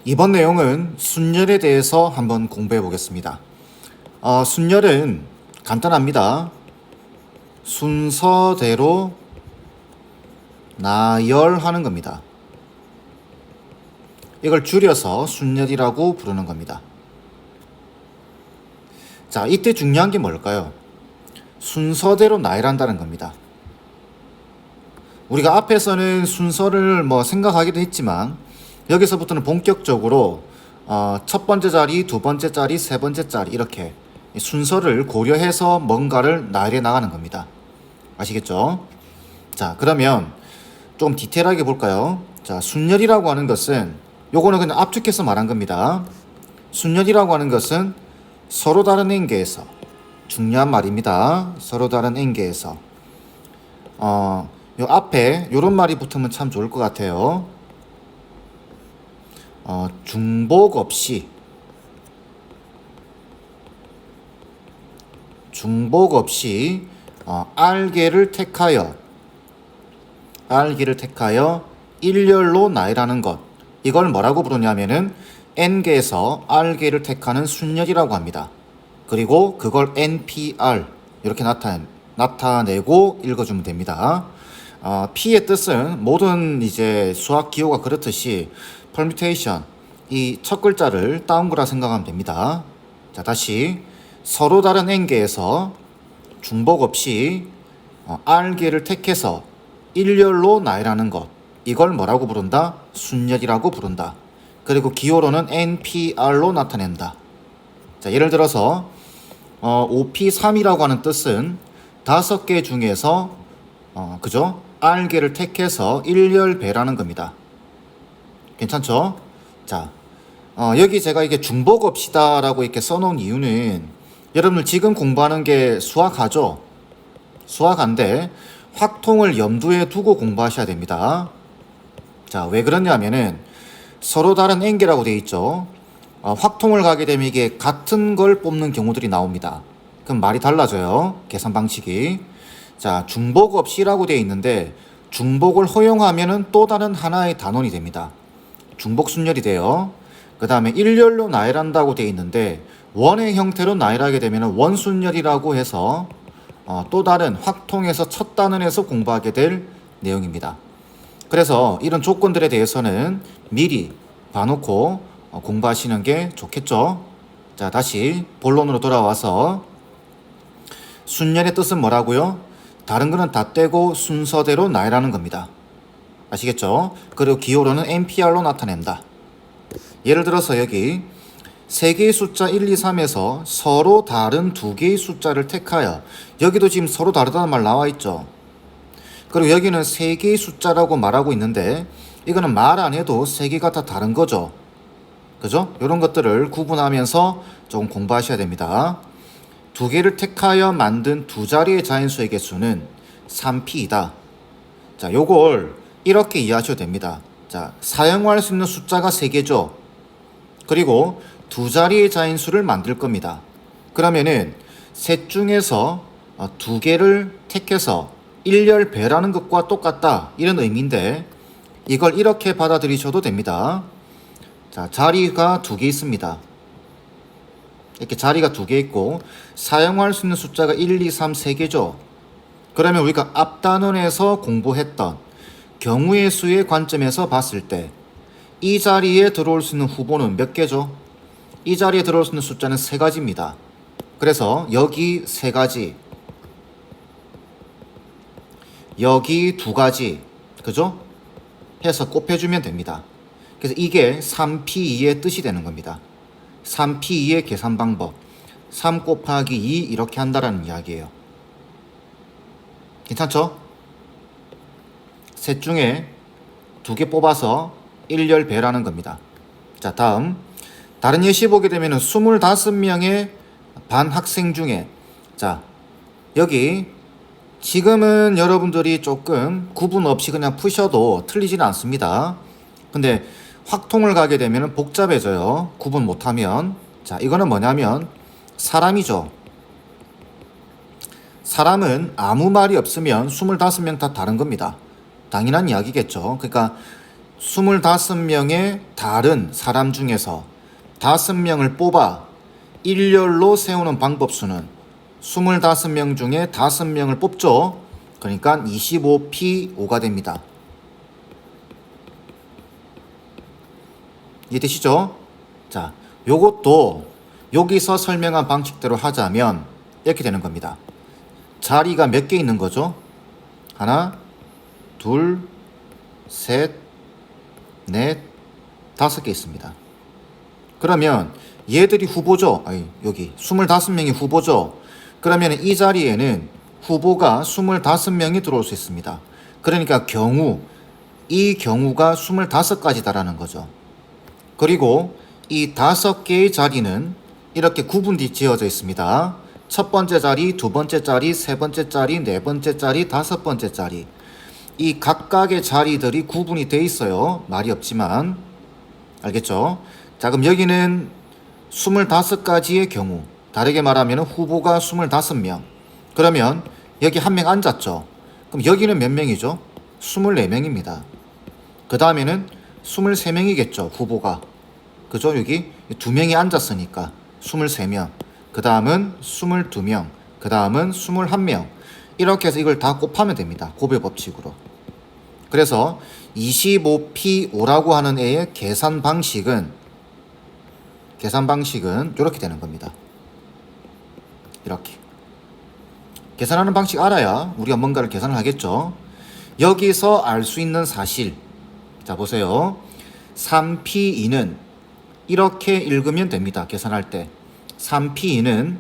이번 내용은 순열에 대해서 한번 공부해 보겠습니다. 순열은 간단합니다. 순서대로 나열하는 겁니다. 이걸 줄여서 순열이라고 부르는 겁니다. 자, 이때 중요한 게 뭘까요? 순서대로 나열한다는 겁니다. 우리가 앞에서는 순서를 생각하기도 했지만 여기서부터는 본격적으로 첫 번째 자리, 두 번째 자리, 세 번째 자리 이렇게 순서를 고려해서 뭔가를 나열해 나가는 겁니다. 아시겠죠? 자, 그러면 좀 디테일하게 볼까요? 자, 순열이라고 하는 것은 요거는 그냥 압축해서 말한 겁니다. 순열이라고 하는 것은 서로 다른 엥계에서 중요한 말입니다. 서로 다른 엥계에서 요 앞에 요런 말이 붙으면 참 좋을 것 같아요. 중복 없이 R계를 택하여 일렬로 나열하는 것, 이걸 뭐라고 부르냐면은 N계에서 R계를 택하는 순열이라고 합니다. 그리고 그걸 NPR 이렇게 나타내고 읽어주면 됩니다. P의 뜻은 모든 이제 수학 기호가 그렇듯이 permutation, 이 첫 글자를 따온 거라 생각하면 됩니다. 자, 다시 서로 다른 N계에서 중복 없이 R계를 택해서 일렬로 나열하는 것, 이걸 뭐라고 부른다? 순열이라고 부른다. 그리고 기호로는 NPR로 나타낸다. 자, 예를 들어서 OP3이라고 하는 뜻은 5개 중에서 그죠? R계를 택해서 일렬배라는 겁니다. 괜찮죠? 자, 여기 제가 이게 중복 없이다라고 이렇게 써놓은 이유는 여러분들 지금 공부하는 게 수학하죠? 수학한데 확통을 염두에 두고 공부하셔야 됩니다. 자, 왜 그러냐면은 서로 다른 N계라고 되어 있죠? 확통을 가게 되면 이게 같은 걸 뽑는 경우들이 나옵니다. 그럼 말이 달라져요. 계산 방식이. 자, 중복 없이라고 되어 있는데 중복을 허용하면은 또 다른 하나의 단원이 됩니다. 중복 순열이 돼요. 그 다음에 일렬로 나열한다고 되어 있는데 원의 형태로 나열하게 되면 원순열이라고 해서 또 다른 확통에서 첫 단원에서 공부하게 될 내용입니다. 그래서 이런 조건들에 대해서는 미리 봐놓고 공부하시는 게 좋겠죠. 자, 다시 본론으로 돌아와서 순열의 뜻은 뭐라고요? 다른 거는 다 떼고 순서대로 나열하는 겁니다. 아시겠죠? 그리고 기호로는 NPR로 나타낸다. 예를 들어서 여기 3개의 숫자 1, 2, 3에서 서로 다른 2개의 숫자를 택하여, 여기도 지금 서로 다르다는 말 나와 있죠. 그리고 여기는 3개의 숫자라고 말하고 있는데 이거는 말 안 해도 3개가 다 다른 거죠. 그죠? 이런 것들을 구분하면서 조금 공부하셔야 됩니다. 2개를 택하여 만든 두 자리의 자연수의 개수는 3p이다. 자, 요걸 이렇게 이해하셔도 됩니다. 자, 사용할 수 있는 숫자가 3개죠. 그리고 두 자리의 자연수를 만들 겁니다. 그러면은 셋 중에서 2개를 택해서 일렬배라는 것과 똑같다, 이런 의미인데 이걸 이렇게 받아들이셔도 됩니다. 자, 자리가 2개 있습니다. 이렇게 자리가 2개 있고 사용할 수 있는 숫자가 1, 2, 3, 3개죠. 그러면 우리가 앞 단원에서 공부했던 경우의 수의 관점에서 봤을 때 이 자리에 들어올 수 있는 후보는 몇 개죠? 이 자리에 들어올 수 있는 숫자는 3가지입니다. 그래서 여기 3가지, 여기 2가지, 그죠? 해서 곱해주면 됩니다. 그래서 이게 3p2의 뜻이 되는 겁니다. 3p2의 계산 방법, 3 곱하기 2 이렇게 한다라는 이야기예요. 괜찮죠? 셋 중에 2개 뽑아서 일렬배라는 겁니다. 자, 다음 다른 예시 보게 되면 25명의 반 학생 중에, 자, 여기 지금은 여러분들이 조금 구분 없이 그냥 푸셔도 틀리지는 않습니다. 근데 확통을 가게 되면 복잡해져요. 구분 못하면. 자, 이거는 뭐냐면 사람이죠. 사람은 아무 말이 없으면 25명 다 다른 겁니다. 당연한 이야기겠죠. 그러니까 25명의 다른 사람 중에서 5명을 뽑아 일렬로 세우는 방법수는 25명 중에 5명을 뽑죠. 그러니까 25P5가 됩니다. 이해되시죠? 자, 요것도 여기서 설명한 방식대로 하자면 이렇게 되는 겁니다. 자리가 몇 개 있는 거죠? 하나, 둘, 셋, 넷, 5개 있습니다. 그러면 얘들이 후보죠? 여기 25명이 후보죠? 그러면 이 자리에는 후보가 25명이 들어올 수 있습니다. 그러니까 이 경우가 25가지다라는 거죠. 그리고 이 5개의 자리는 이렇게 구분이 지어져 있습니다. 첫 번째 자리, 두 번째 자리, 세 번째 자리, 네 번째 자리, 5번째 자리. 이 각각의 자리들이 구분이 돼 있어요. 말이 없지만. 알겠죠? 자, 그럼 여기는 25가지의 경우, 다르게 말하면 후보가 25명. 그러면 여기 한 명 앉았죠? 그럼 여기는 몇 명이죠? 24명입니다. 그 다음에는 23명이겠죠, 후보가. 그죠? 여기 2명이 앉았으니까 23명. 그 다음은 22명. 그 다음은 21명. 이렇게 해서 이걸 다 곱하면 됩니다. 곱의 법칙으로. 그래서 25P5라고 하는 애의 계산 방식은 이렇게 되는 겁니다. 이렇게. 계산하는 방식 알아야 우리가 뭔가를 계산을 하겠죠. 여기서 알 수 있는 사실. 자, 보세요. 3P2는 이렇게 읽으면 됩니다. 계산할 때. 3P2는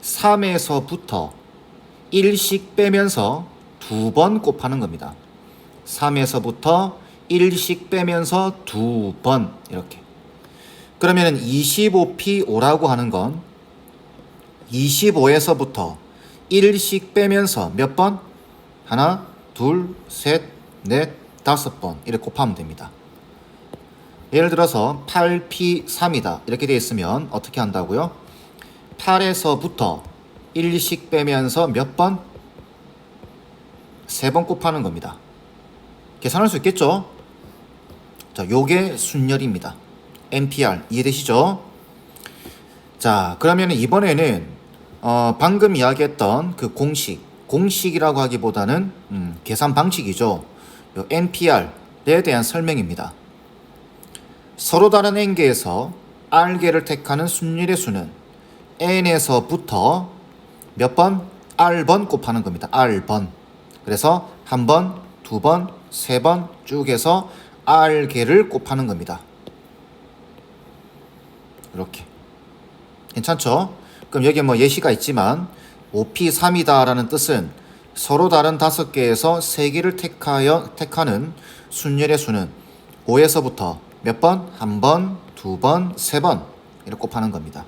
3에서부터 1씩 빼면서 2번 곱하는 겁니다. 3에서부터 1씩 빼면서 2번 이렇게. 그러면 25P5라고 하는 건 25에서부터 1씩 빼면서 몇 번? 하나, 둘, 셋, 넷, 5번 이렇게 곱하면 됩니다. 예를 들어서 8P3이다 이렇게 되어 있으면 어떻게 한다고요? 8에서부터 1씩 빼면서 몇 번? 3번 곱하는 겁니다. 계산할 수 있겠죠? 자, 요게 순열입니다. NPR 이해되시죠? 자, 그러면 이번에는 방금 이야기했던 그 공식이라고 하기보다는 계산 방식이죠. 요 NPR에 대한 설명입니다. 서로 다른 n개에서 r개를 택하는 순열의 수는 n에서부터 몇 번? r번 곱하는 겁니다. r번. 그래서 한 번, 두 번, 세 번 쭉 해서 r개를 곱하는 겁니다. 이렇게. 괜찮죠? 그럼 여기에 뭐 예시가 있지만 5P3이다 라는 뜻은 서로 다른 5개에서 3개를 택하는 순열의 수는 5에서부터 몇 번? 한 번, 두 번, 세 번 이렇게 곱하는 겁니다.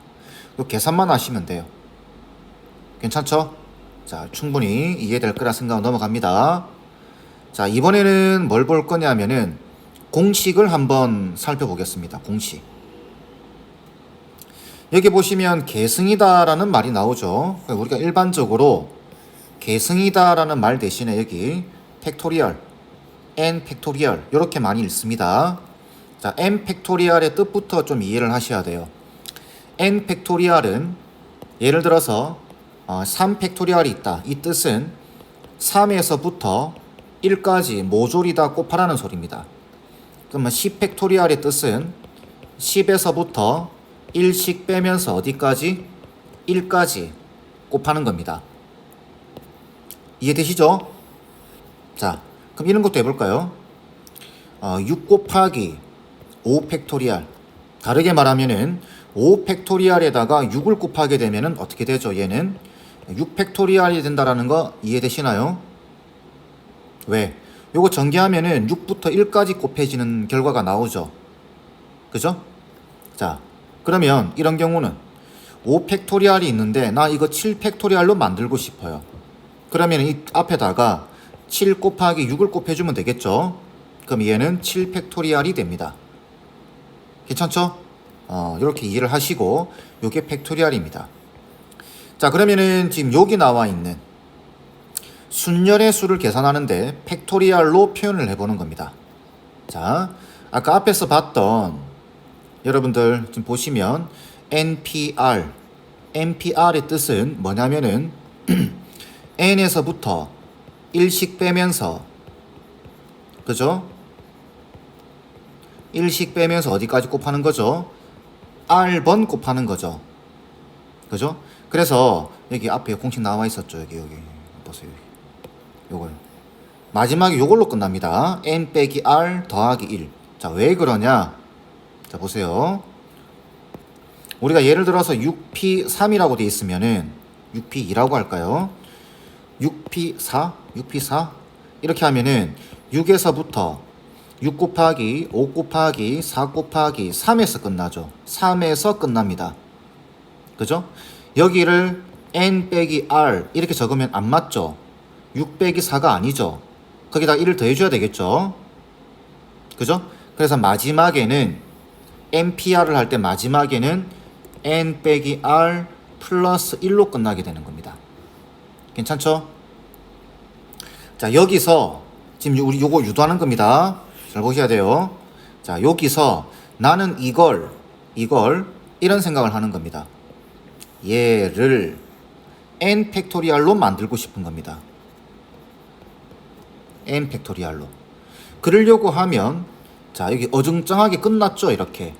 이 계산만 하시면 돼요. 괜찮죠? 자, 충분히 이해될 거라 생각하고 넘어갑니다. 자, 이번에는 뭘 볼 거냐면은 공식을 한번 살펴보겠습니다. 공식. 여기 보시면 계승이다라는 말이 나오죠. 우리가 일반적으로 계승이다라는 말 대신에 여기 팩토리얼, n 팩토리얼 이렇게 많이 읽습니다. 자, n 팩토리얼의 뜻부터 좀 이해를 하셔야 돼요. n 팩토리얼은 예를 들어서 3 팩토리얼이 있다. 이 뜻은 3에서부터 1까지 모조리 다 곱하라는 소리입니다. 그러면 10 팩토리얼의 뜻은 10에서부터 1씩 빼면서 어디까지? 1까지 곱하는 겁니다. 이해되시죠? 자, 그럼 이런 것도 해볼까요? 6 곱하기 5 팩토리얼. 다르게 말하면은 5 팩토리얼에다가 6을 곱하게 되면은 어떻게 되죠? 얘는 6 팩토리얼이 된다라는 거 이해되시나요? 왜? 요거 전개하면은 6부터 1까지 곱해지는 결과가 나오죠. 그죠? 자, 그러면 이런 경우는 5 팩토리얼이 있는데 나 이거 7 팩토리얼로 만들고 싶어요. 그러면 이 앞에다가 7 곱하기 6을 곱해주면 되겠죠? 그럼 얘는 7 팩토리얼이 됩니다. 괜찮죠? 이렇게 이해를 하시고 요게 팩토리얼입니다. 자, 그러면은 지금 여기 나와 있는 순열의 수를 계산하는데 팩토리얼로 표현을 해보는 겁니다. 자, 아까 앞에서 봤던 여러분들 지금 보시면 NPR의 뜻은 뭐냐면은 n에서부터 1씩 빼면서, 그죠? 1씩 빼면서 어디까지 곱하는 거죠? r번 곱하는 거죠. 그죠? 그래서 여기 앞에 공식 나와 있었죠. 여기 보세요. 요걸 마지막에 요걸로 끝납니다. n 빼기 r 더하기 1. 자, 왜 그러냐? 자, 보세요. 우리가 예를 들어서 6p3이라고 돼 있으면은 6p2라고 할까요? 6p4 이렇게 하면은 6에서부터 6 곱하기 5 곱하기 4 곱하기 3에서 끝나죠. 3에서 끝납니다. 그죠? 여기를 n 빼기 r 이렇게 적으면 안 맞죠? 6 빼기 4가 아니죠? 거기다 1을 더해줘야 되겠죠? 그죠? 그래서 마지막에는 NPR을 할 때 마지막에는 n 빼기 r 플러스 1로 끝나게 되는 겁니다. 괜찮죠? 자, 여기서 지금 우리 요거 유도하는 겁니다. 잘 보셔야 돼요. 자, 여기서 나는 이걸 이런 생각을 하는 겁니다. 얘를 n 팩토리얼로 만들고 싶은 겁니다. n 팩토리얼로. 그러려고 하면 자, 여기 어정쩡하게 끝났죠. 이렇게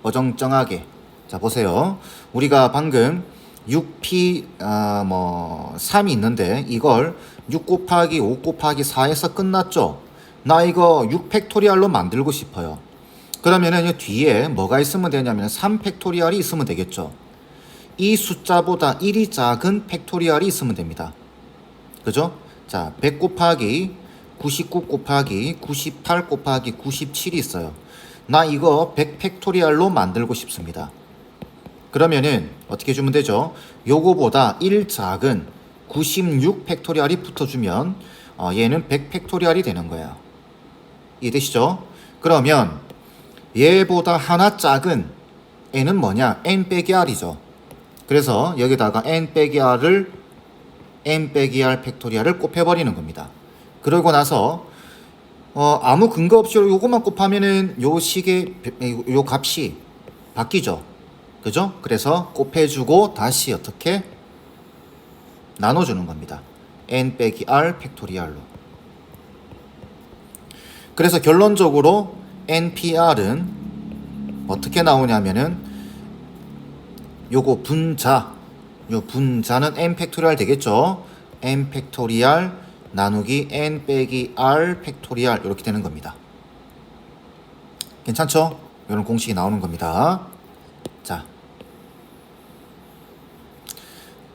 어정쩡하게. 자, 보세요. 우리가 방금 6p 3이 있는데 이걸 6 곱하기 5 곱하기 4에서 끝났죠. 나 이거 6 팩토리얼로 만들고 싶어요. 그러면은 이 뒤에 뭐가 있으면 되냐면 3 팩토리얼이 있으면 되겠죠. 이 숫자보다 1이 작은 팩토리얼이 있으면 됩니다. 그죠? 자, 100 곱하기 99 곱하기 98 곱하기 97이 있어요. 나 이거 100 팩토리얼로 만들고 싶습니다. 그러면은 어떻게 주면 되죠? 요거보다 1 작은 96 팩토리얼이 붙어주면 얘는 100 팩토리얼이 되는 거예요. 이해되시죠? 그러면 얘보다 하나 작은 n은 뭐냐? n 빼기 r이죠. 그래서 여기다가 n 빼기 r을 n 빼기 r 팩토리얼을 곱해버리는 겁니다. 그러고 나서 아무 근거 없이 요것만 곱하면은 요 식의 요 값이 바뀌죠. 그죠? 그래서 곱해주고 다시 어떻게 나눠주는 겁니다. n 빼기 r 팩토리얼로. 그래서 결론적으로 NPR은 어떻게 나오냐면은 요거 요 분자는 n 팩토리얼 되겠죠? n 팩토리얼 나누기 n 빼기 r 팩토리얼 이렇게 되는 겁니다. 괜찮죠? 이런 공식이 나오는 겁니다. 자,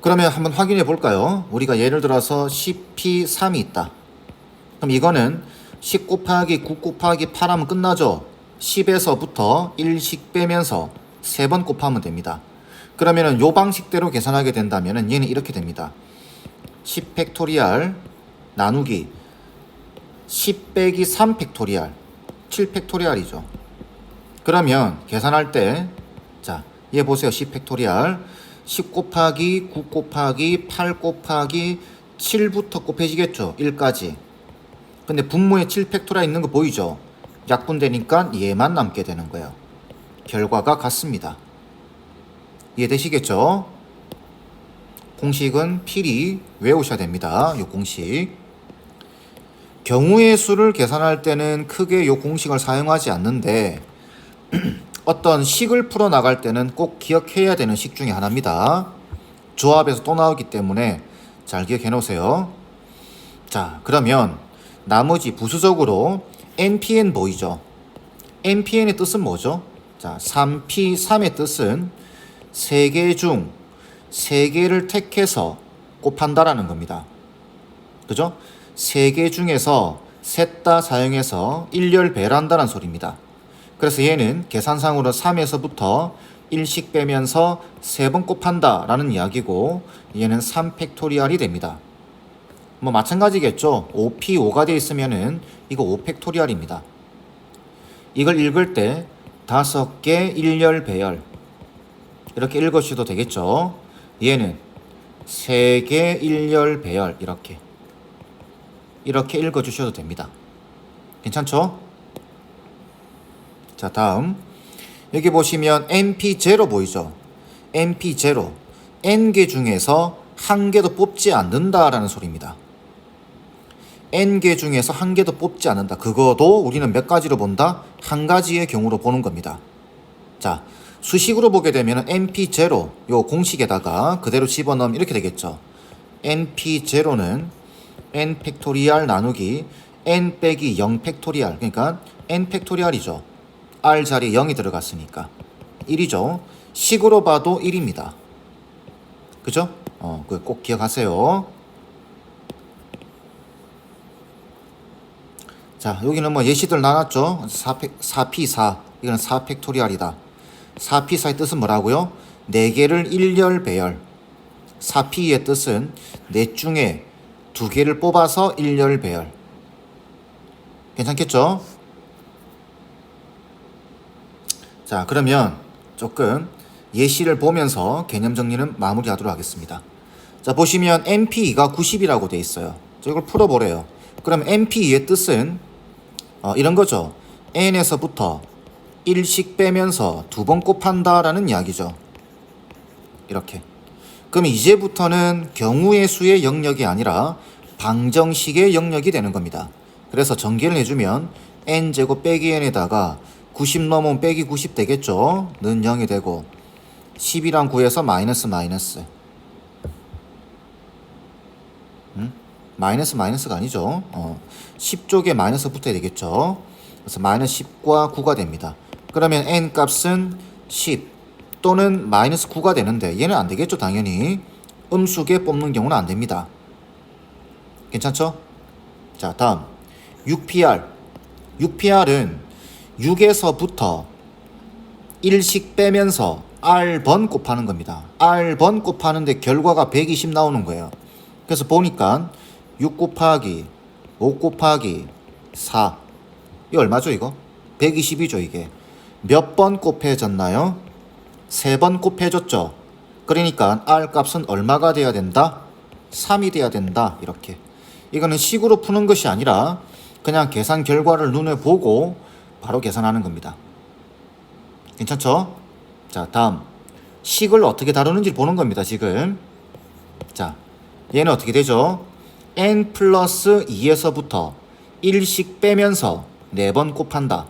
그러면 한번 확인해 볼까요? 우리가 예를 들어서 10p3이 있다. 그럼 이거는 10 곱하기 9 곱하기 8 하면 끝나죠? 10에서부터 1씩 빼면서 3번 곱하면 됩니다. 그러면은 요 방식대로 계산하게 된다면은 얘는 이렇게 됩니다. 10 팩토리얼 나누기 10 빼기 3 팩토리얼 7 팩토리얼이죠. 그러면 계산할 때 자, 얘 보세요. 10 팩토리얼 10 곱하기 9 곱하기 8 곱하기 7부터 곱해지겠죠. 1까지. 근데 분모에 7 팩토리얼 있는 거 보이죠? 약분되니까 얘만 남게 되는 거예요. 결과가 같습니다. 이해되시겠죠? 공식은 필히 외우셔야 됩니다. 이 공식. 경우의 수를 계산할 때는 크게 이 공식을 사용하지 않는데 어떤 식을 풀어 나갈 때는 꼭 기억해야 되는 식 중에 하나입니다. 조합에서 또 나오기 때문에 잘 기억해 놓으세요. 자, 그러면 나머지 부수적으로 NPN 보이죠? NPN의 뜻은 뭐죠? 자, 3P3의 뜻은 3개 중 3개를 택해서 곱한다라는 겁니다. 그죠? 3개 중에서 셋 다 사용해서 일렬배란다는 소리입니다. 그래서 얘는 계산상으로 3에서부터 1씩 빼면서 3번 곱한다 라는 이야기고 얘는 3팩토리얼이 됩니다. 뭐 마찬가지겠죠. 5P5가 되어 있으면은 이거 5팩토리얼입니다. 이걸 읽을 때 5개 일렬 배열 이렇게 읽으셔도 되겠죠. 얘는 3개 일렬 배열 이렇게 읽어주셔도 됩니다. 괜찮죠? 자, 다음 여기 보시면 NP0 보이죠? NP0 N개 중에서 한 개도 뽑지 않는다라는 소리입니다. N개 중에서 한 개도 뽑지 않는다. 그거도 우리는 몇 가지로 본다? 한 가지의 경우로 보는 겁니다. 자, 수식으로 보게 되면 NP0 요 공식에다가 그대로 집어넣으면 이렇게 되겠죠. NP0는 N 팩토리알 나누기 N 빼기 0 팩토리알, 그러니까 N 팩토리알이죠. R 자리에 0이 들어갔으니까 1이죠. 식으로 봐도 1입니다. 그죠? 그거 꼭 기억하세요. 자, 여기는 뭐 예시들 나눴죠? 4P4 이거는 4 팩토리알이다. 4P4의 뜻은 뭐라고요? 4개를 1열 배열. 4P의 뜻은 넷 중에 2개를 뽑아서 1열 배열. 괜찮겠죠? 자, 그러면 조금 예시를 보면서 개념 정리는 마무리하도록 하겠습니다. 자, 보시면 NP2가 90이라고 돼 있어요. 자, 이걸 풀어보래요. 그럼 NP2의 뜻은 이런 거죠. N에서부터 1씩 빼면서 2번 곱한다라는 이야기죠. 이렇게. 그럼 이제부터는 경우의 수의 영역이 아니라 방정식의 영역이 되는 겁니다. 그래서 전개를 해주면 n제곱 빼기 n에다가 90 넘으면 빼기 90 되겠죠. 는 0이 되고 10이랑 9에서 마이너스 마이너스가 아니죠. 10쪽에 마이너스 붙어야 되겠죠. 그래서 마이너스 10과 9가 됩니다. 그러면 n 값은 10 또는 마이너스 9가 되는데 얘는 안 되겠죠. 당연히 음수계 뽑는 경우는 안 됩니다. 괜찮죠? 자, 다음 6PR은 6에서부터 1씩 빼면서 R번 곱하는 겁니다. R번 곱하는데 결과가 120 나오는 거예요. 그래서 보니까 6 곱하기 5 곱하기 4 이거 얼마죠 이거? 120이죠 이게. 몇 번 곱해졌나요? 3번 곱해졌죠. 그러니까 R 값은 얼마가 돼야 된다? 3이 돼야 된다. 이렇게. 이거는 식으로 푸는 것이 아니라 그냥 계산 결과를 눈에 보고 바로 계산하는 겁니다. 괜찮죠? 자, 다음 식을 어떻게 다루는지 보는 겁니다. 지금. 자, 얘는 어떻게 되죠? n 플러스 2에서부터 1씩 빼면서 4번 곱한다.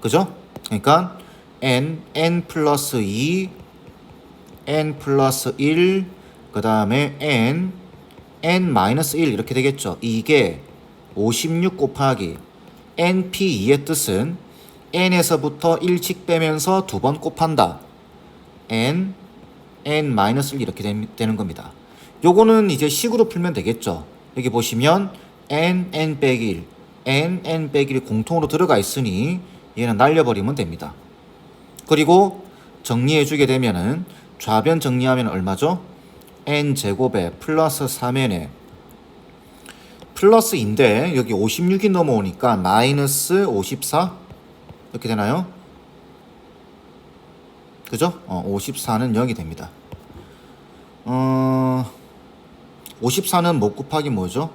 그죠? 그러니까 n 플러스 2, n 플러스 1, 그 다음에 n 마이너스 1 이렇게 되겠죠. 이게 56 곱하기 np2의 뜻은 n에서부터 1씩 빼면서 2번 곱한다. n 마이너스 1 이렇게 되는 겁니다. 요거는 이제 식으로 풀면 되겠죠. 여기 보시면 n 빼기 1, n 빼기 1이 공통으로 들어가 있으니 얘는 날려버리면 됩니다. 그리고 정리해주게 되면은 좌변 정리하면 얼마죠? n제곱에 플러스 3n에 플러스인데 여기 56이 넘어오니까 마이너스 54 이렇게 되나요? 그죠? 54는 0이 됩니다. 54는 뭐 곱하기 뭐죠?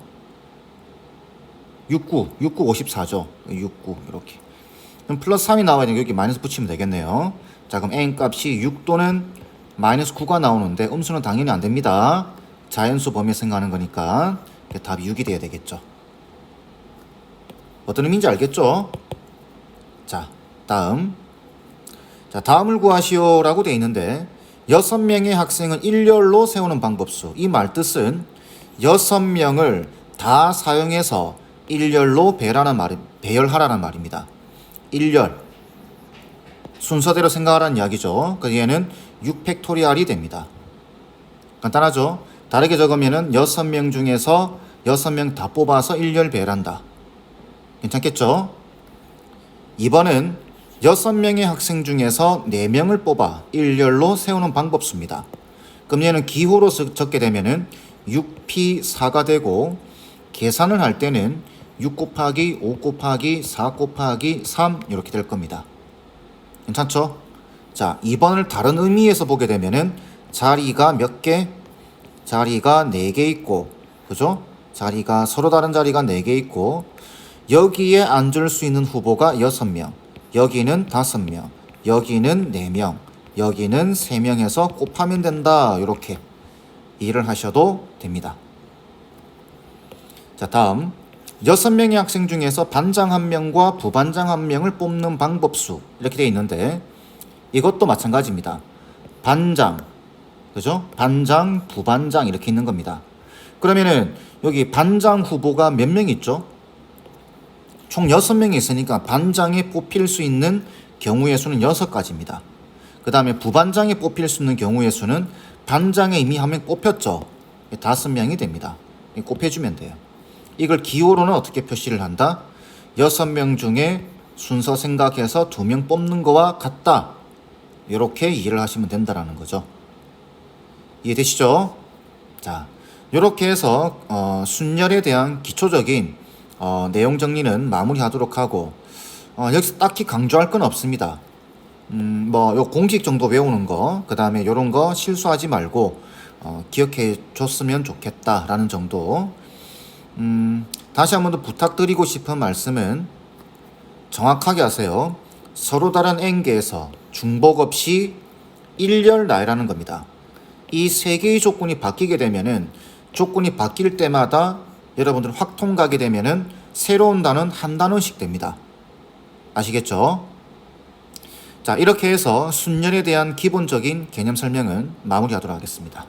69 54죠. 69 이렇게. 그럼 플러스 3이 나와야 되니까 여기 마이너스 붙이면 되겠네요. 자, 그럼 n 값이 6 또는 마이너스 9가 나오는데 음수는 당연히 안 됩니다. 자연수 범위에 생각하는 거니까 답이 6이 돼야 되겠죠. 어떤 의미인지 알겠죠? 자, 다음. 자, 다음을 구하시오라고 되어 있는데 6명의 학생은 일렬로 세우는 방법수. 이 말 뜻은 6명을 다 사용해서 일렬로 배열하라는 말입니다. 일렬. 순서대로 생각하라는 이야기죠. 그래서 얘는 6팩토리알이 됩니다. 간단하죠? 다르게 적으면은 6명 중에서 6명 다 뽑아서 일렬 배열한다. 괜찮겠죠? 2번은 6명의 학생 중에서 4명을 뽑아 일렬로 세우는 방법수입니다. 그럼 얘는 기호로 적게 되면은 6P4가 되고 계산을 할 때는 6 곱하기 5 곱하기 4 곱하기 3 이렇게 될 겁니다. 괜찮죠? 자, 2번을 다른 의미에서 보게 되면은 자리가 몇 개? 자리가 4개 있고, 그죠? 자리가 서로 다른 자리가 4개 있고 여기에 앉을 수 있는 후보가 6명. 여기는 5명, 여기는 4명, 여기는 3명 해서 곱하면 된다. 이렇게 이해를 하셔도 됩니다. 자, 다음 6명의 학생 중에서 반장 1명과 부반장 1명을 뽑는 방법수 이렇게 되어 있는데 이것도 마찬가지입니다. 반장, 그죠? 반장, 부반장 이렇게 있는 겁니다. 그러면은 여기 반장 후보가 몇 명 있죠? 총 6명이 있으니까 반장에 뽑힐 수 있는 경우의 수는 6가지입니다. 그 다음에 부반장에 뽑힐 수 있는 경우의 수는 반장에 이미 한 명 뽑혔죠. 5명이 됩니다. 곱해주면 돼요. 이걸 기호로는 어떻게 표시를 한다? 6명 중에 순서 생각해서 2명 뽑는 거와 같다. 이렇게 이해를 하시면 된다라는 거죠. 이해되시죠? 자, 이렇게 해서 순열에 대한 기초적인 내용 정리는 마무리하도록 하고 여기서 딱히 강조할 건 없습니다. 요 공식 정도 외우는 거, 그 다음에 요런 거 실수하지 말고 기억해 줬으면 좋겠다라는 정도. 다시 한 번 더 부탁드리고 싶은 말씀은 정확하게 하세요. 서로 다른 n개에서 중복 없이 일렬 나열하는 겁니다. 이 3개의 조건이 바뀌게 되면은 조건이 바뀔 때마다 여러분들 확통 가게 되면은 새로운 단원 한 단원씩 됩니다. 아시겠죠? 자, 이렇게 해서 순열에 대한 기본적인 개념 설명은 마무리하도록 하겠습니다.